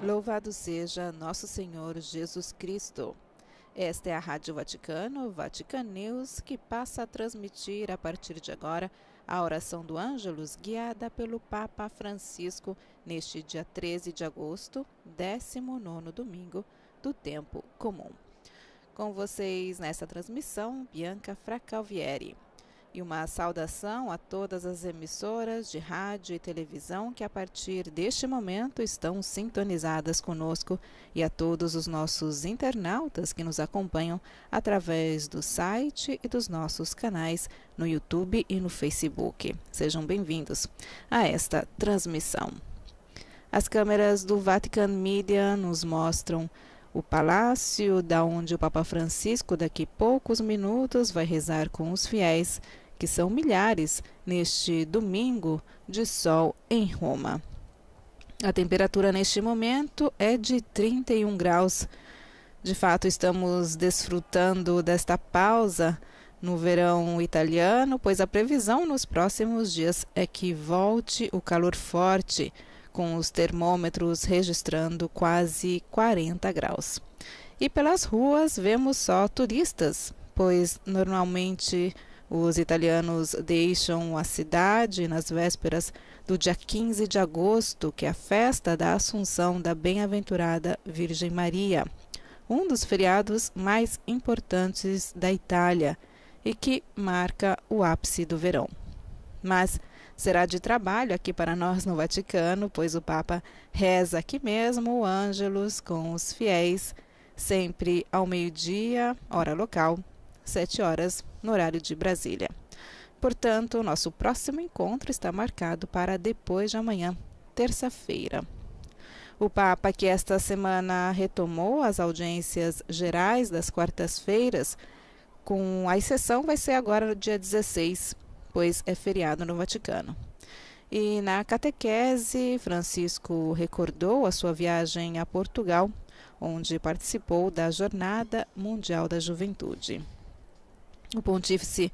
Louvado seja nosso Senhor Jesus Cristo. Esta é a Rádio Vaticano, Vatican News, que passa a transmitir a partir de agora a oração do Ângelus guiada pelo Papa Francisco neste dia 13 de agosto, 19º domingo do tempo comum. Com vocês nesta transmissão, Bianca Fracalvieri. E uma saudação a todas as emissoras de rádio e televisão que a partir deste momento estão sintonizadas conosco e a todos os nossos internautas que nos acompanham através do site e dos nossos canais no YouTube e no Facebook. Sejam bem-vindos a esta transmissão. As câmeras do Vatican Media nos mostram o palácio, da onde o Papa Francisco daqui a poucos minutos vai rezar com os fiéis, que são milhares, neste domingo de sol em Roma. A temperatura neste momento é de 31 graus. De fato, estamos desfrutando desta pausa no verão italiano, pois a previsão nos próximos dias é que volte o calor forte, com os termômetros registrando quase 40 graus. E pelas ruas vemos só turistas, pois normalmente os italianos deixam a cidade nas vésperas do dia 15 de agosto, que é a festa da Assunção da Bem-aventurada Virgem Maria, um dos feriados mais importantes da Itália e que marca o ápice do verão. Mas será de trabalho aqui para nós no Vaticano, pois o Papa reza aqui mesmo o Ângelus com os fiéis, sempre ao meio-dia, hora local, 7 horas no horário de Brasília. Portanto, nosso próximo encontro está marcado para depois de amanhã, terça-feira. O Papa, que esta semana retomou as audiências gerais das quartas-feiras, com a exceção vai ser agora no dia 16, pois é feriado no Vaticano. E na catequese, Francisco recordou a sua viagem a Portugal, onde participou da Jornada Mundial da Juventude. O pontífice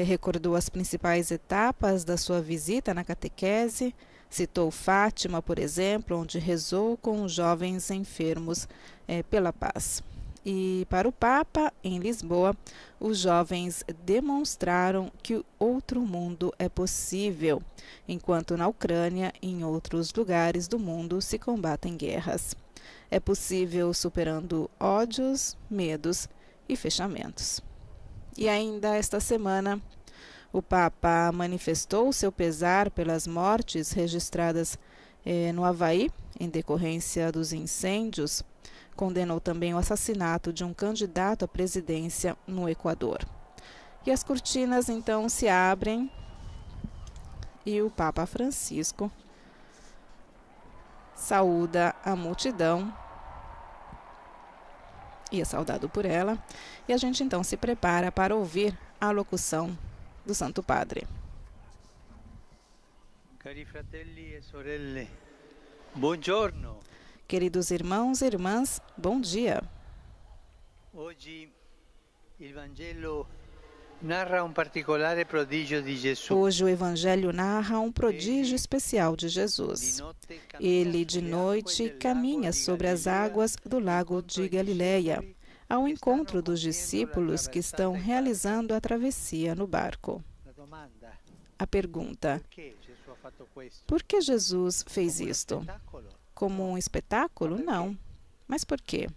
recordou as principais etapas da sua visita na catequese, citou Fátima, por exemplo, onde rezou com os jovens enfermos pela paz. E para o Papa, em Lisboa, os jovens demonstraram que outro mundo é possível, enquanto na Ucrânia e em outros lugares do mundo se combatem guerras. É possível superando ódios, medos e fechamentos. E ainda esta semana, o Papa manifestou seu pesar pelas mortes registradas no Havaí, em decorrência dos incêndios. Condenou também o assassinato de um candidato à presidência no Equador. E as cortinas então se abrem e o Papa Francisco saúda a multidão e é saudado por ela. E a gente então se prepara para ouvir a locução do Santo Padre. Cari fratelli e sorelle, buongiorno. Queridos irmãos e irmãs, bom dia. Hoje il Vangelo narra um particolare prodígio de Jesus. Hoje o Evangelho narra um prodígio especial de Jesus. Ele de noite caminha sobre as águas do lago de Galileia, ao encontro dos discípulos que estão realizando a travessia no barco. A pergunta: por que Jesus fez isto? Como um espetáculo? Não. Mas por quê?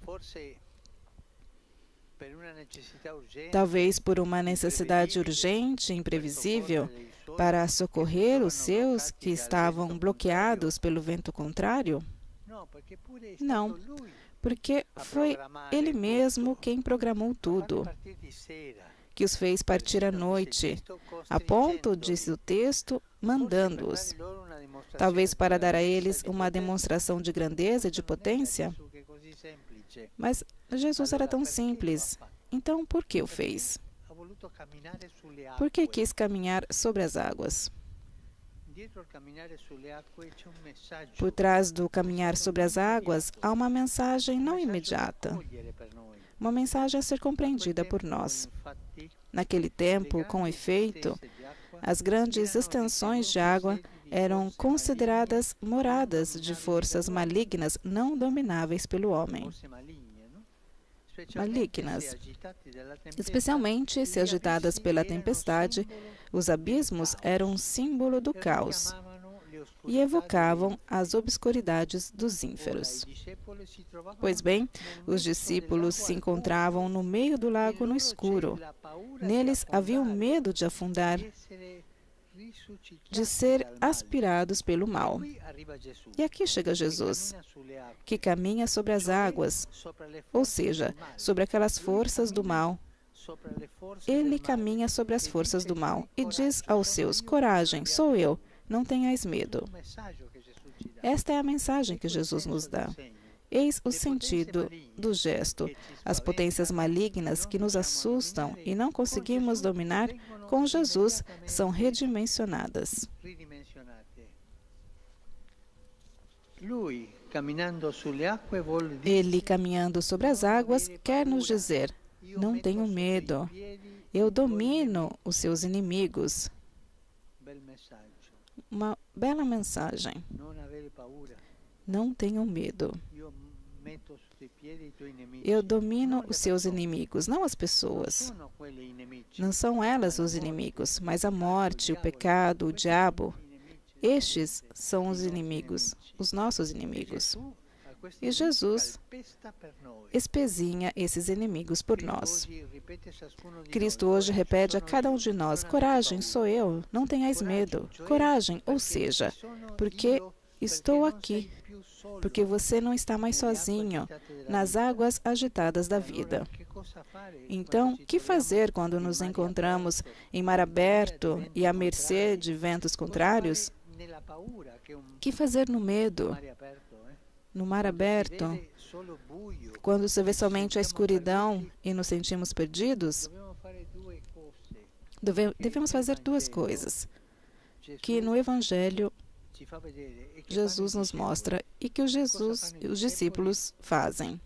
Talvez por uma necessidade urgente, imprevisível, para socorrer os seus que estavam bloqueados pelo vento contrário? Não, porque foi Ele mesmo quem programou tudo, que os fez partir à noite, a ponto, disse o texto, mandando-os. Talvez para dar a eles uma demonstração de grandeza e de potência. Mas Jesus era tão simples. Então, por que o fez? Por que quis caminhar sobre as águas? Por trás do caminhar sobre as águas, há uma mensagem não imediata. Uma mensagem a ser compreendida por nós. Naquele tempo, com efeito, as grandes extensões de água eram consideradas moradas de forças malignas não domináveis pelo homem. Malignas, especialmente se agitadas pela tempestade, os abismos eram um símbolo do caos e evocavam as obscuridades dos ínferos. Pois bem, os discípulos se encontravam no meio do lago no escuro. Neles havia o medo de afundar, de ser aspirados pelo mal. E aqui chega Jesus, que caminha sobre as águas, ou seja, sobre aquelas forças do mal. Ele caminha sobre as forças do mal e diz aos seus: coragem, sou eu, não tenhais medo. Esta é a mensagem que Jesus nos dá. Eis o sentido do gesto. As potências malignas que nos assustam e não conseguimos dominar, com Jesus são redimensionadas. Ele, caminhando sobre as águas, quer nos dizer: não tenham medo, eu domino os seus inimigos. Uma bela mensagem. Não tenham medo. Eu domino os seus inimigos, não as pessoas. Não são elas os inimigos, mas a morte, o pecado, o diabo. Estes são os inimigos, os nossos inimigos. E Jesus espezinha esses inimigos por nós. Cristo hoje repete a cada um de nós: coragem, sou eu, não tenhais medo. Coragem, ou seja, porque estou aqui, porque você não está mais sozinho nas águas agitadas da vida. Então, que fazer quando nos encontramos em mar aberto e à mercê de ventos contrários? Que fazer no medo? No mar aberto, quando se vê somente a escuridão e nos sentimos perdidos? Devemos fazer duas coisas que no Evangelho Jesus nos mostra e que os discípulos fazem.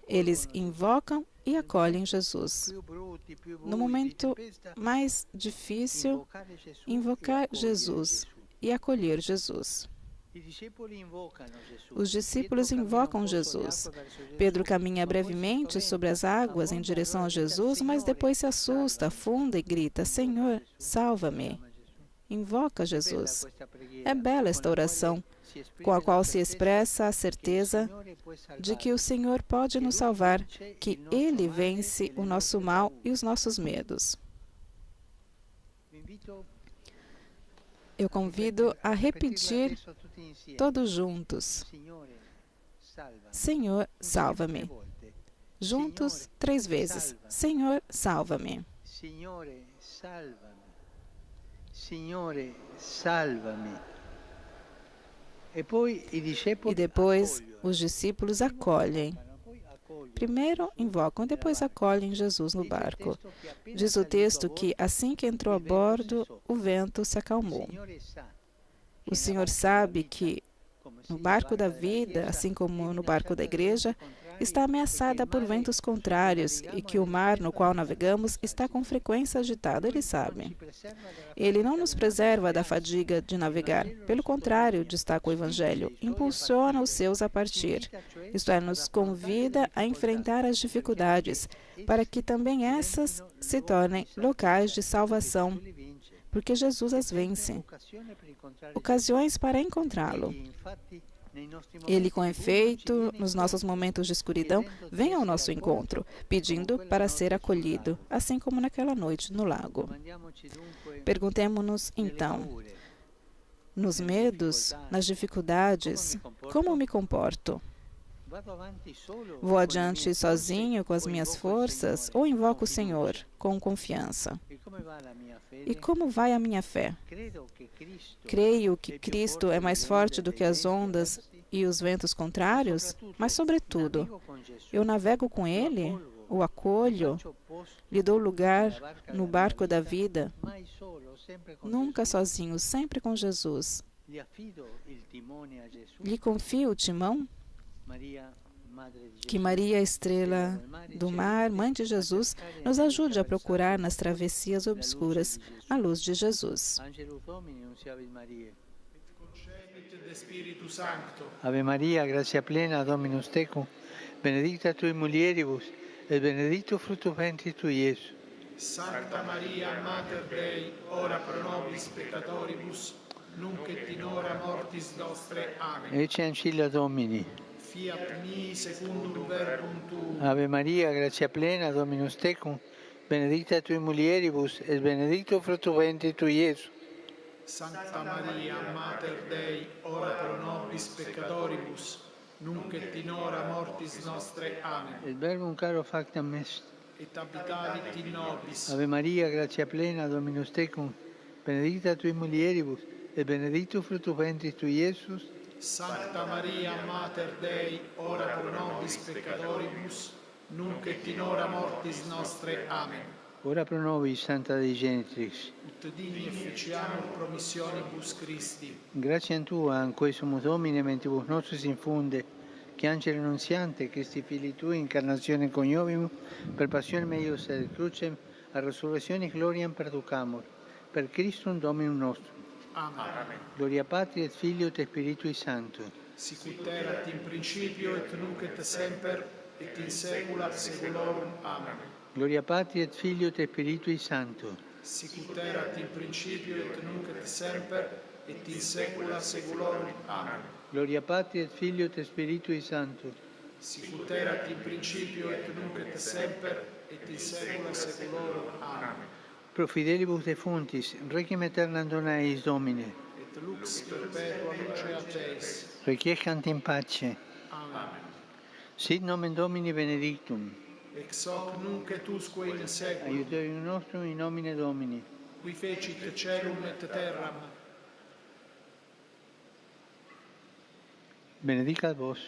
Eles invocam e acolhem Jesus. No momento mais difícil, invocar Jesus e acolher Jesus. Os discípulos invocam Jesus. Pedro caminha brevemente sobre as águas em direção a Jesus, mas depois se assusta, afunda e grita: Senhor, salva-me. Invoca Jesus. É bela esta oração, com a qual se expressa a certeza de que o Senhor pode nos salvar, que Ele vence o nosso mal e os nossos medos. Eu convido a repetir todos juntos: Senhor, salva-me. Juntos, 3 vezes. Senhor, salva-me. Signore, salva-me. Signore, salva-me. E depois os discípulos acolhem. Primeiro invocam, depois acolhem Jesus no barco. Diz o texto que, assim que entrou a bordo, o vento se acalmou. O Senhor sabe que no barco da vida, assim como no barco da igreja, está ameaçada por ventos contrários e que o mar no qual navegamos está com frequência agitado. Ele sabe. Ele não nos preserva da fadiga de navegar. Pelo contrário, destaca o Evangelho, impulsiona os seus a partir. Isto é, nos convida a enfrentar as dificuldades, para que também essas se tornem locais de salvação, porque Jesus as vence. Ocasiões para encontrá-lo. Ele, com efeito, nos nossos momentos de escuridão, vem ao nosso encontro, pedindo para ser acolhido, assim como naquela noite no lago. Perguntemo-nos, então, nos medos, nas dificuldades, como me comporto? Vou adiante sozinho com as minhas forças ou invoco o Senhor com confiança? E como vai a minha fé? Creio que Cristo é mais forte do que as ondas e os ventos contrários, mas, sobretudo, eu navego com Ele, o acolho, lhe dou lugar no barco da vida, nunca sozinho, sempre com Jesus. Lhe confio o timão? Que Maria, estrela do mar, Mãe de Jesus, nos ajude a procurar nas travessias obscuras a luz de Jesus. Ave Maria, gratia plena, Dominus tecum, benedicta tui mulieribus, et benedictus fructus ventris tui, Iesus. Sancta Maria, Mater Dei, ora pro nobis peccatoribus, nunc et in hora mortis nostre. Amen. Ecce ancilla Domini. Fiat mi secundum verbum tuum. Ave Maria, gratia plena, Dominus tecum, benedicta tui mulieribus, et benedictus fructus ventris tui, Iesus. Sancta Maria, Mater Dei, ora pro nobis peccatoribus, nunc et in hora mortis nostre. Amen. Et verbum caro factam est. Et habitavit in nobis. Ave Maria, gratia plena, Dominus tecum, benedicta tui mulieribus, et benedictus fructus ventris tui, Iesus. Sancta Maria, Mater Dei, ora pro nobis peccatoribus, nunc et in hora mortis nostre. Amen. Ora pro nobis, Santa Dei Genitrix. Ut digni officiamur promissionibus Christi. Gratiam Tua, anque sumus Domine, mentibus nostris infunde, che Angelo Annunziante, Christi Filii Tui, incarnazione coniovimus, per passionem eius et crucem, a resurrectionis gloriam perducamur. Per Christum Dominum nostrum. Amen. Gloria Patri et Filio et Spiritui Sancto. Sicut erat in principio et nunc et semper et in saecula saeculorum. Amen. Gloria Patri et Filio et Spiritui Sancto. Sicut erat in principio et nunc et semper et in saecula saeculorum. Amen. Gloria Patri et Filio et Spiritui Sancto. Sicut erat in principio et nunc et semper et in saecula saeculorum. Amen. Pro fidelibus defuntis, requiem aeternam dona eis Domine. Et lux perpetua luce a Teis. Requiescant in pace. Amen. Sit nomen Domini benedictum. Ex hoc nunc et usque in saecula, Aiuterium nostrum in nomine Domini. qui fecit caelum et terram. Benedicat vos,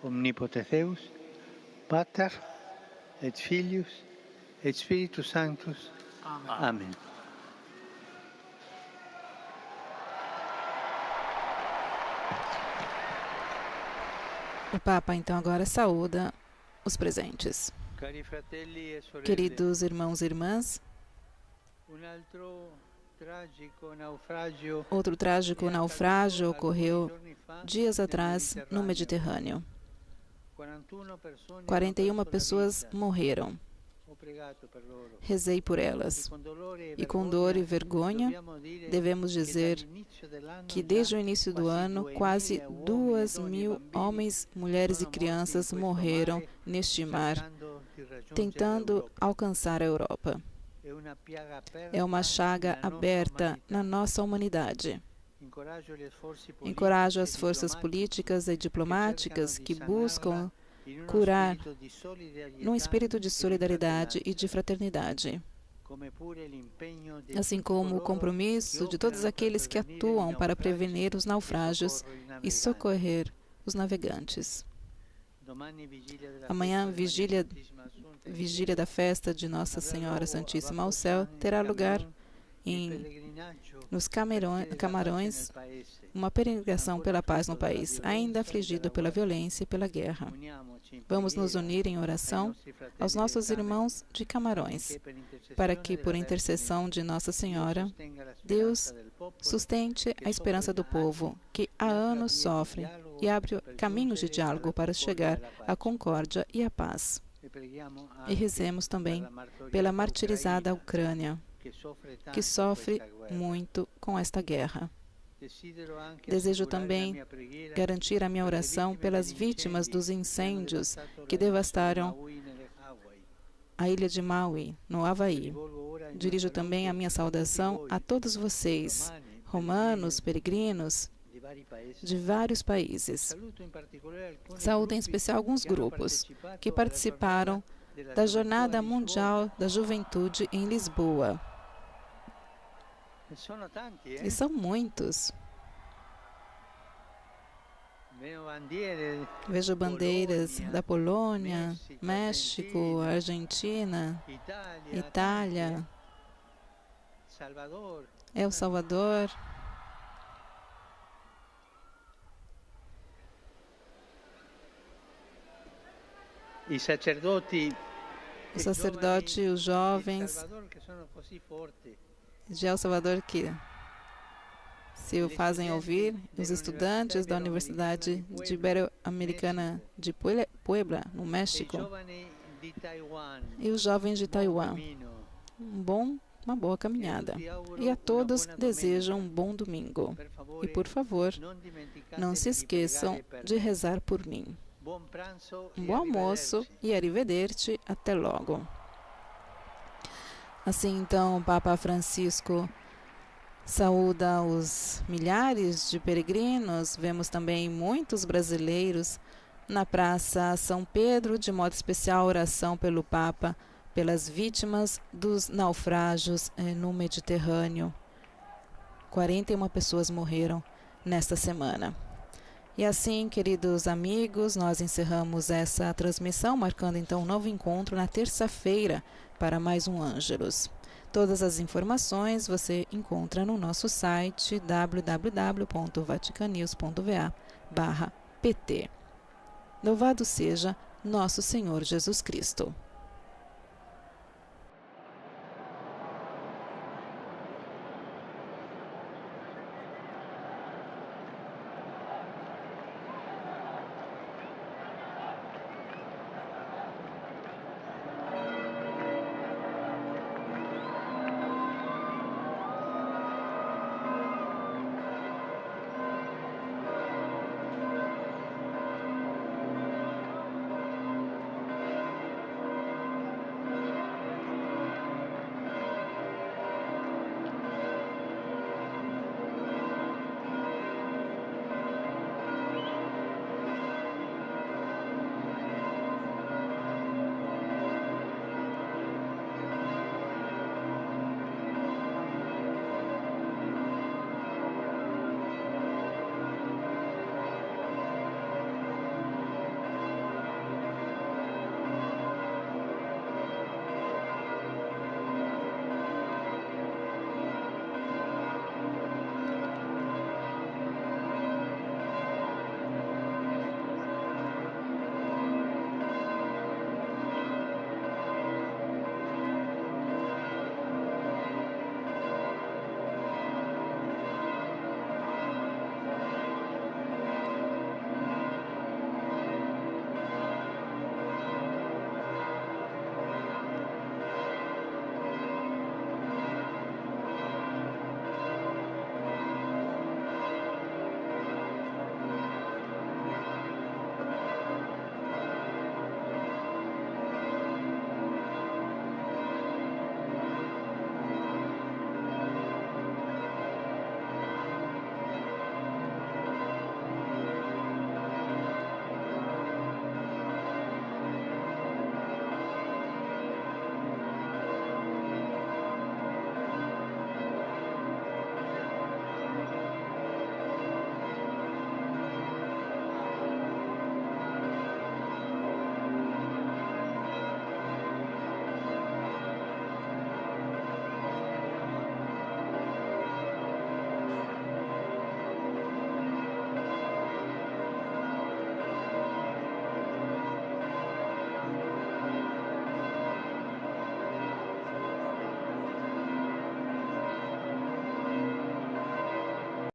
omnipotens Deus, Pater et Filius et Spiritus Sanctus. Amen. Amen. O Papa, então, agora saúda os presentes. Cari fratelli e sorelle, Queridos irmãos e irmãs, un altro tragico naufragio outro trágico naufrágio ocorreu dias atrás no Mediterrâneo. 41 pessoas morreram. Rezei por elas. E com dor e vergonha, devemos dizer que desde o início do ano, quase 2.000 homens, mulheres e crianças morreram neste mar, tentando alcançar a Europa. É uma chaga aberta na nossa humanidade. Encorajo as forças políticas e diplomáticas que buscam curar num espírito de solidariedade e de fraternidade, assim como o compromisso de todos aqueles que atuam para prevenir os naufrágios e socorrer os navegantes. Amanhã, vigília da festa de Nossa Senhora Santíssima ao Céu, terá lugar nos Camarões, uma peregrinação pela paz no país, ainda afligido pela violência e pela guerra. Vamos nos unir em oração aos nossos irmãos de Camarões, para que, por intercessão de Nossa Senhora, Deus sustente a esperança do povo, que há anos sofre, e abre caminhos de diálogo para chegar à concórdia e à paz. E rezemos também pela martirizada Ucrânia, que sofre muito com esta guerra. Desejo também garantir a minha oração pelas vítimas dos incêndios que devastaram a ilha de Maui, no Havaí. Dirijo também a minha saudação a todos vocês, romanos, peregrinos de vários países. Saúdo em especial alguns grupos que participaram da Jornada Mundial da Juventude em Lisboa. E são muitos. Vejo bandeiras da Polônia, México, Argentina, Itália, El Salvador. I sacerdoti, o sacerdote e os jovens de El Salvador que se o fazem ouvir, os estudantes da Universidade de Ibero-Americana de Puebla, no México, e os jovens de Taiwan. Uma boa caminhada. E a todos desejo um bom domingo. E, por favor, não se esqueçam de rezar por mim. Um bom almoço e arrivederci, até logo. Assim, então, o Papa Francisco saúda os milhares de peregrinos. Vemos também muitos brasileiros na Praça São Pedro, de modo especial, oração pelo Papa, pelas vítimas dos naufrágios no Mediterrâneo. 41 pessoas morreram nesta semana. E assim, queridos amigos, nós encerramos essa transmissão, marcando então um novo encontro na terça-feira para mais um Ângelus. Todas as informações você encontra no nosso site www.vaticanews.va/pt. Louvado seja nosso Senhor Jesus Cristo.